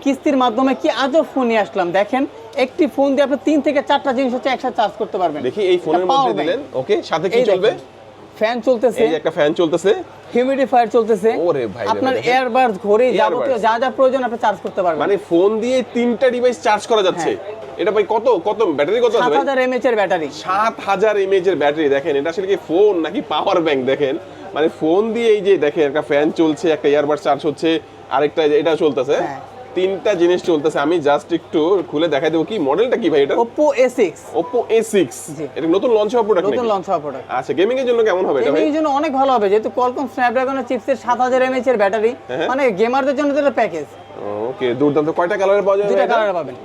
কিস্তির মাধ্যমে কি আজব ফোন নিয়ে আসলাম দেখেন। একটি ফোন দিয়ে আপনি 3 থেকে 4টা জিনিস হচ্ছে একসাথে চার্জ করতে পারবেন। দেখি এই ফোনের মধ্যে দিলেন, ওকে, সাথে কি চলবে? ফ্যান চলতেছে, এই যে একটা ফ্যান চলতেছে, হিউমিডিফায়ার চলতেছে, ওরে ভাই আপনার এয়ারবাডস, ঘড়ি, যাবতীয় যা যা প্রয়োজন আপনি চার্জ করতে পারবেন। মানে ফোন দিয়ে 3টা ডিভাইস চার্জ করা যাচ্ছে। এটা ভাই কত ব্যাটারি কত আছে ভাই? 7000 mAh এর ব্যাটারি। 7000 mAh এর ব্যাটারি। দেখেন এটা আসলে কি ফোন নাকি পাওয়ার ব্যাংক দেখেন। মানে ফোন দিয়ে এই যে দেখেন একটা ফ্যান চলছে, একটা ইয়ারবাড চার্জ হচ্ছে, আরেকটা এটা চলতেছে, 3টা জিনিস চলতেছে। আমি জাস্ট একটু খুলে দেখাই দেবো। কি মডেলটা কি ভাই এটা? Oppo A6। Oppo A6 এটা নতুন লঞ্চ হওয়া প্রোডাক্ট নাকি? নতুন লঞ্চ হওয়া প্রোডাক্ট। আচ্ছা, গেমিং এর জন্য কেমন হবে এটা ভাই? গেমিং এর জন্য অনেক ভালো হবে, যেহেতু Qualcomm Snapdragon চিপসের 7000 mAh এর ব্যাটারি, মানে গেমারদের জন্য এটা প্যাকেজ। ওকে, দুর্দান্ত। কয়টা কালারে পাওয়া যাবে? দুটো কালারে পাবেন।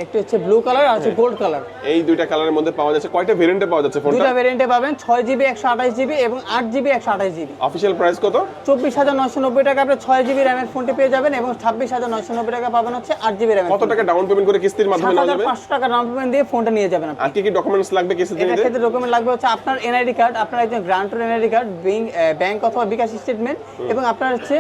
একটা হচ্ছে ব্লু কালার আর হচ্ছে গোল্ড কালার। এই দুইটা কালারের মধ্যে পাওয়া যাচ্ছে। কয়টা ভেরিয়েন্টে পাওয়া যাচ্ছে ফোনটা? দুটো ভেরিয়েন্টে পাবেন, 6GB 128GB এবং 8GB 128GB। অফিশিয়াল প্রাইস কত? 24990 টাকা আপনি 6GB RAM এর ফোনটি পেয়ে যাবেন এবং 26990 টাকা পাবেন হচ্ছে 8GB RAM। কত টাকা ডাউন পেমেন্ট করে কিস্তির মাধ্যমে নেওয়া যাবে? 7500 টাকা ডাউন পেমেন্ট দিয়ে ফোনটা নিয়ে যাবেন আপনি। আর কি কি ডকুমেন্টস লাগবে কিস্তিতে নিতে? এর ক্ষেত্রে ডকুমেন্ট লাগবে হচ্ছে আপনার এনআইডি কার্ড, আপনার একজন গ্রান্টর এনআইডি কার্ড, ব্যাংক অথবা বিকাশ স্টেটমেন্ট এবং আপনার হচ্ছে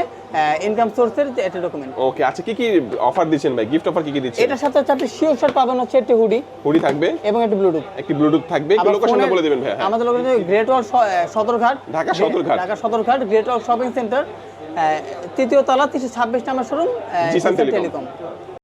ইনকাম সোর্সের একটা ডকুমেন্ট। ওকে, আচ্ছা কি কি অফার দিচ্ছেন ভাই? গিফট অফার কি কি দিচ্ছেন? এটার সাথে হচ্ছে আপনি শিওর শট পাবেন হচ্ছে একটা হুডি থাকবে এবং একটা ব্লুটুথ। একটি ব্লুটুথ থাকবে। কি লোকেশনটা বলে দিবেন ভাই? আমাদের লোকেশন গ্রেট ওয়াল সদরঘাট, ঢাকা সদরঘাট, গ্রেট ওয়াল শপিং সেন্টার, তৃতীয় তলা, 326 নম্বর শোরুম, জিসান টেলিকম।